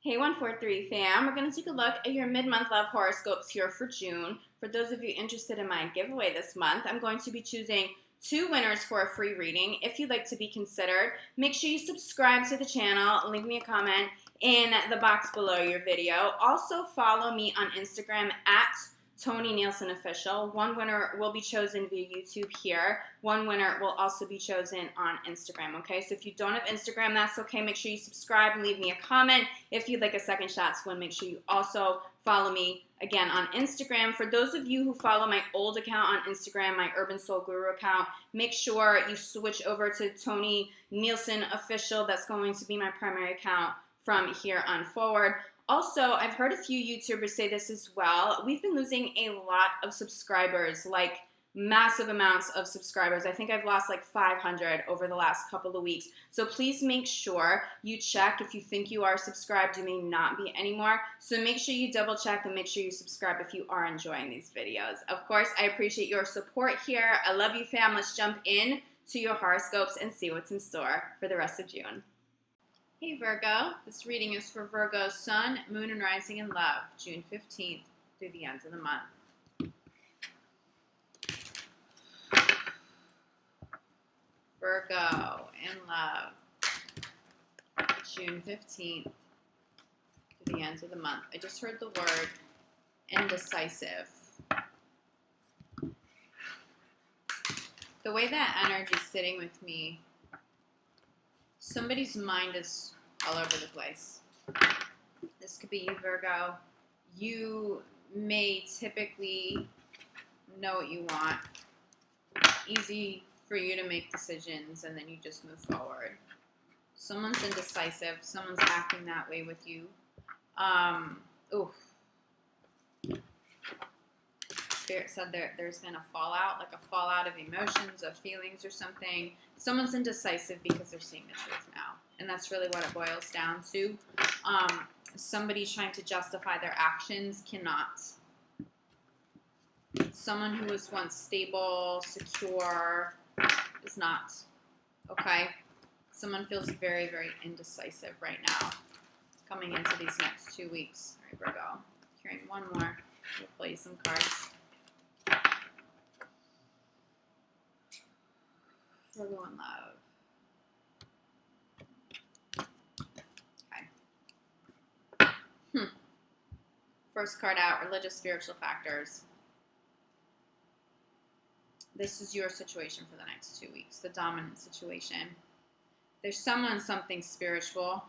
Hey 143 fam, we're going to take a look at your mid-month love horoscopes here for June. For those of you interested in my giveaway this month, I'm going to be choosing 2 winners for a free reading. If you'd like to be considered, make sure you subscribe to the channel, leave me a comment in the box below your video. Also follow me on Instagram at Tony Nielsen Official. 1 winner will be chosen via YouTube here. 1 winner will also be chosen on Instagram, okay? So if you don't have Instagram, that's okay. Make sure you subscribe and leave me a comment. If you'd like a second shot to win, make sure you also follow me again on Instagram. For those of you who follow my old account on Instagram, my Urban Soul Guru account, make sure you switch over to Tony Nielsen Official. That's going to be my primary account from here on forward. Also, I've heard a few YouTubers say this as well. We've been losing a lot of subscribers, like massive amounts of subscribers. I think I've lost like 500 over the last couple of weeks. So please make sure you check. If you think you are subscribed, you may not be anymore. So make sure you double check and make sure you subscribe if you are enjoying these videos. Of course, I appreciate your support here. I love you, fam. Let's jump in to your horoscopes and see what's in store for the rest of June. Hey Virgo, this reading is for Virgo's Sun, Moon, and Rising in Love, June 15th through the end of the month. Virgo in Love, June 15th through the end of the month. I just heard the word indecisive. The way that energy is sitting with me, somebody's mind is all over the place. This could be you, Virgo. You may typically know what you want. Easy for you to make decisions and then you just move forward. Someone's indecisive. Someone's acting that way with you. Spirit said there's been a fallout, like a fallout of emotions, of feelings or something. Someone's indecisive because they're seeing the truth now. And that's really what it boils down to. Somebody trying to justify their actions cannot. Someone who was once stable, secure, is not. Okay? Someone feels very, very indecisive right now. Coming into these next 2 weeks. All right, Virgo. Hearing one more. We'll play some cards. Virgo in Love. Okay. First card out, religious, spiritual factors. This is your situation for the next 2 weeks, the dominant situation. There's something spiritual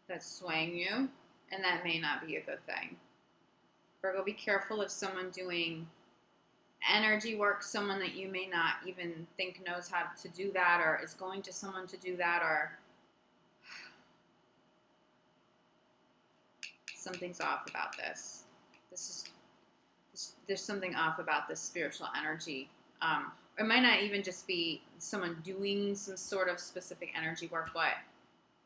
that's swaying you, and that may not be a good thing. Virgo, be careful of someone doing energy work, someone that you may not even think knows how to do that or is going to someone to do that, or something's off about this. There's something off about this spiritual energy. It might not even just be someone doing some sort of specific energy work, but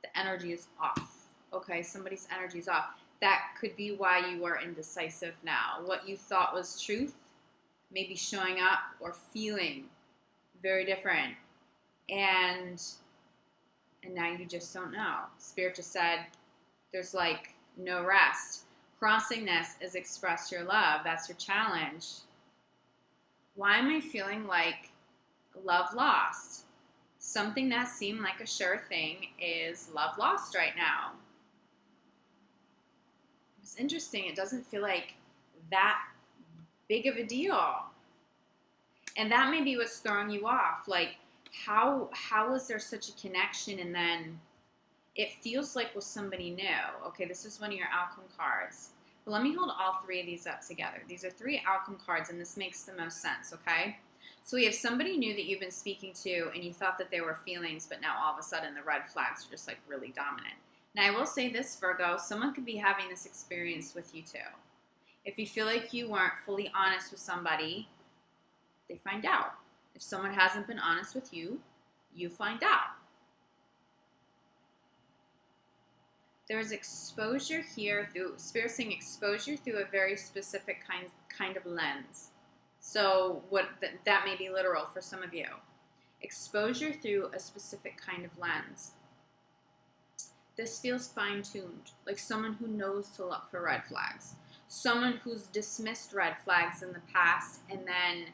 the energy is off. Okay, somebody's energy is off. That could be why you are indecisive now. What you thought was truth may be showing up or feeling very different. And now you just don't know. Spirit just said there's like no rest. Crossing this is express your love. That's your challenge. Why am I feeling like love lost? Something that seemed like a sure thing is love lost right now. It's interesting. It doesn't feel like that big of a deal. And that may be what's throwing you off. Like, how is there such a connection and then it feels like with somebody new? Okay, this is one of your outcome cards. But let me hold all 3 of these up together. These are 3 outcome cards, and this makes the most sense, okay? So we have somebody new that you've been speaking to, and you thought that there were feelings, but now all of a sudden the red flags are just like really dominant. Now I will say this, Virgo, someone could be having this experience with you too. If you feel like you weren't fully honest with somebody, they find out. If someone hasn't been honest with you, you find out. There's exposure here through, Spirit saying exposure through a very specific kind of lens. So that may be literal for some of you. Exposure through a specific kind of lens. This feels fine-tuned, like someone who knows to look for red flags. Someone who's dismissed red flags in the past and then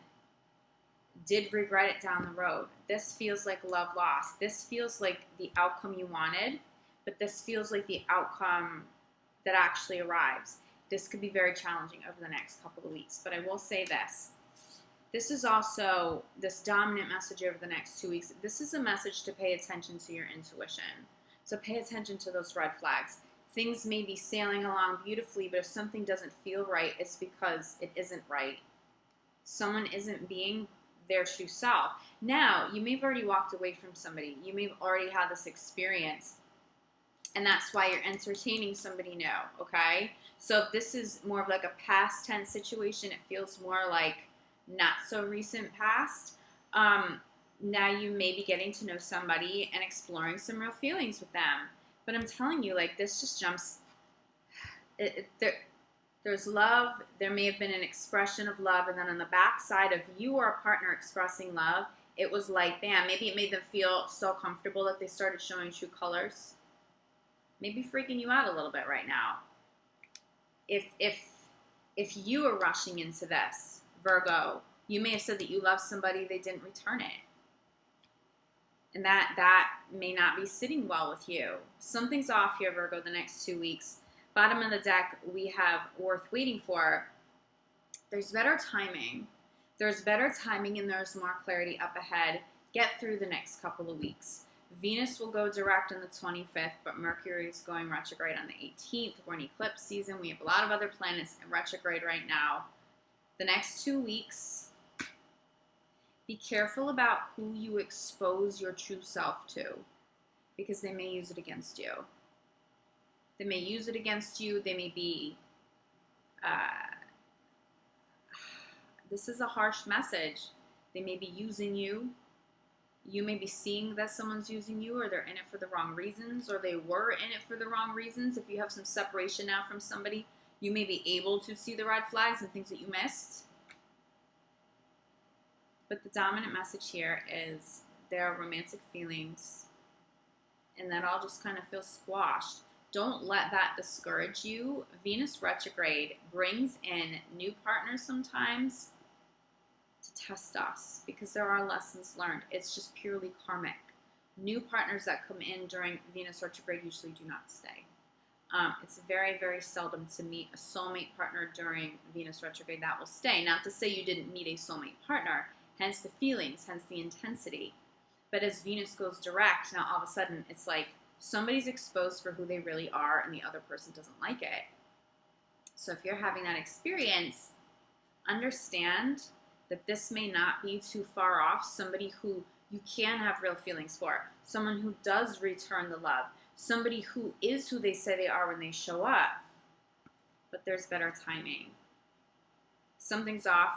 did regret it down the road. This feels like love lost. This feels like the outcome you wanted, but this feels like the outcome that actually arrives. This could be very challenging over the next couple of weeks, but I will say this. This is also this dominant message over the next 2 weeks. This is a message to pay attention to your intuition. So pay attention to those red flags. Things may be sailing along beautifully, but if something doesn't feel right, it's because it isn't right. Someone isn't being their true self. Now, you may have already walked away from somebody. You may have already had this experience, and that's why you're entertaining somebody new, okay? So if this is more of like a past tense situation, it feels more like not so recent past. Now you may be getting to know somebody and exploring some real feelings with them. But I'm telling you, like, this just jumps. There's love. There may have been an expression of love, and then on the backside of you or a partner expressing love, it was like, bam, maybe it made them feel so comfortable that they started showing true colors. Maybe freaking you out a little bit right now. If you are rushing into this, Virgo, you may have said that you love somebody, they didn't return it. And that may not be sitting well with you. Something's off here, Virgo, the next 2 weeks. Bottom of the deck, we have worth waiting for. There's better timing. There's better timing and there's more clarity up ahead. Get through the next couple of weeks. Venus will go direct on the 25th, but Mercury is going retrograde on the 18th. We're in eclipse season. We have a lot of other planets in retrograde right now. The next 2 weeks, be careful about who you expose your true self to, because they may use it against you. They may use it against you. They may be, this is a harsh message. They may be using you. You may be seeing that someone's using you, or they're in it for the wrong reasons, or they were in it for the wrong reasons. If you have some separation now from somebody, you may be able to see the red flags and things that you missed. But the dominant message here is there are romantic feelings, and that all just kind of feels squashed. Don't let that discourage you. Venus retrograde brings in new partners sometimes to test us, because there are lessons learned. It's just purely karmic. New partners that come in during Venus retrograde usually do not stay. It's very, very seldom to meet a soulmate partner during Venus retrograde that will stay. Not to say you didn't meet a soulmate partner, hence the feelings, hence the intensity. But as Venus goes direct, now all of a sudden it's like somebody's exposed for who they really are and the other person doesn't like it. So if you're having that experience, understand that this may not be too far off somebody who you can have real feelings for, someone who does return the love, somebody who is who they say they are when they show up, but there's better timing. Something's off,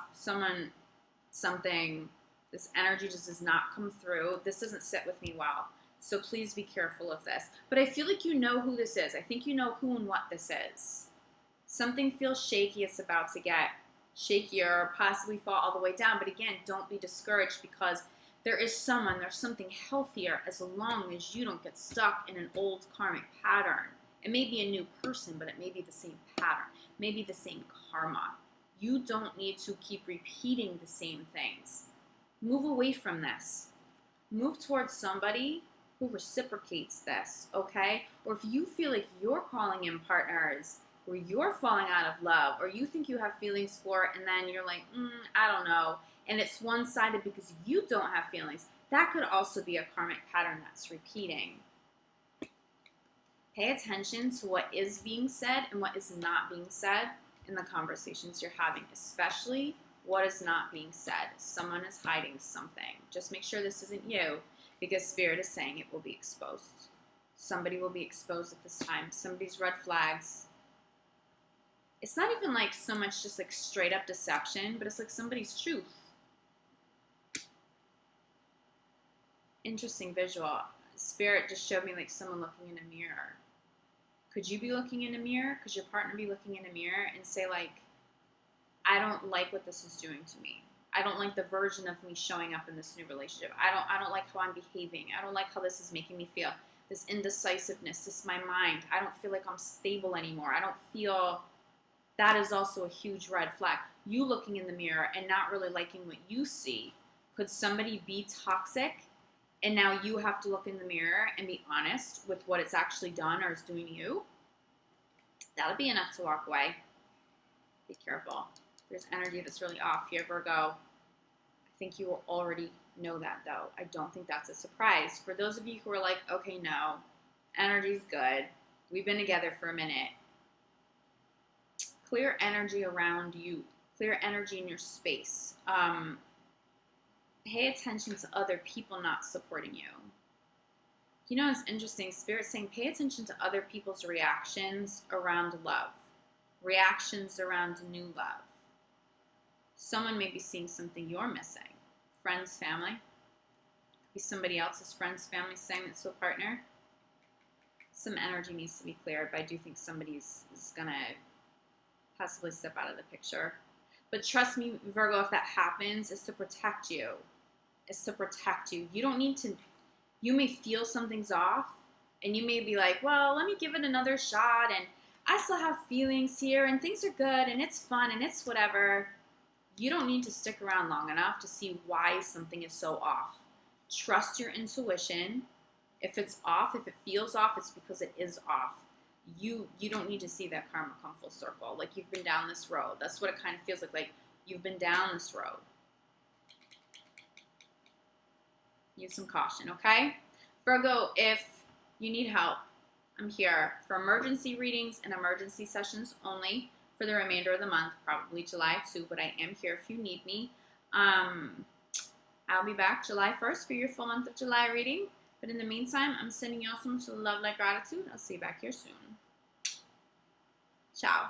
this energy just does not come through. This doesn't sit with me well. So please be careful of this. But I feel like you know who this is. I think you know who and what this is. Something feels shaky. It's about to get shakier, possibly fall all the way down. But again, don't be discouraged, because there's something healthier as long as you don't get stuck in an old karmic pattern. It may be a new person, but it may be the same pattern, maybe the same karma. You don't need to keep repeating the same things. Move away from this. Move towards somebody who reciprocates this, okay? Or if you feel like you're calling in partners where you're falling out of love, or you think you have feelings for it, and then you're like, I don't know, and it's one-sided because you don't have feelings, that could also be a karmic pattern that's repeating. Pay attention to what is being said and what is not being said in the conversations you're having, especially what is not being said. Someone is hiding something. Just make sure this isn't you, because Spirit is saying it will be exposed. Somebody will be exposed at this time. Somebody's red flags. It's not even like so much just like straight up deception, but it's like somebody's truth. Interesting visual. Spirit just showed me like someone looking in a mirror. Could you be looking in a mirror? Could your partner be looking in a mirror and say like, I don't like what this is doing to me. I don't like the version of me showing up in this new relationship. I don't like how I'm behaving. I don't like how this is making me feel. this indecisiveness, this is my mind. I don't feel like I'm stable anymore. I don't feel, that is also a huge red flag. You looking in the mirror and not really liking what you see. Could somebody be toxic and now you have to look in the mirror and be honest with what it's actually done or is doing to you? That'll be enough to walk away. Be careful. There's energy that's really off here, Virgo. I think you will already know that, though. I don't think that's a surprise. For those of you who are like, okay, no, energy's good. We've been together for a minute. Clear energy around you. Clear energy in your space. Pay attention to other people not supporting you. You know, it's interesting. Spirit's saying pay attention to other people's reactions around love. Reactions around new love. Someone may be seeing something you're missing. Friends, family. Could be somebody else's friends, family saying it to a partner. Some energy needs to be cleared, but I do think somebody is going to possibly step out of the picture. But trust me, Virgo, if that happens, it's to protect you. It's to protect you. You don't need to, you may feel something's off, and you may be like, well, let me give it another shot, and I still have feelings here, and things are good, and it's fun, and it's whatever. You don't need to stick around long enough to see why something is so off. Trust your intuition. If it's off, if it feels off, it's because it is off. You don't need to see that karma come full circle. Like you've been down this road. That's what it kind of feels like you've been down this road. Use some caution, okay? Virgo, if you need help, I'm here for emergency readings and emergency sessions only for the remainder of the month, probably July 2, but I am here if you need me. I'll be back July 1st for your full month of July reading. But in the meantime, I'm sending you all so much love, light, gratitude. I'll see you back here soon. Ciao.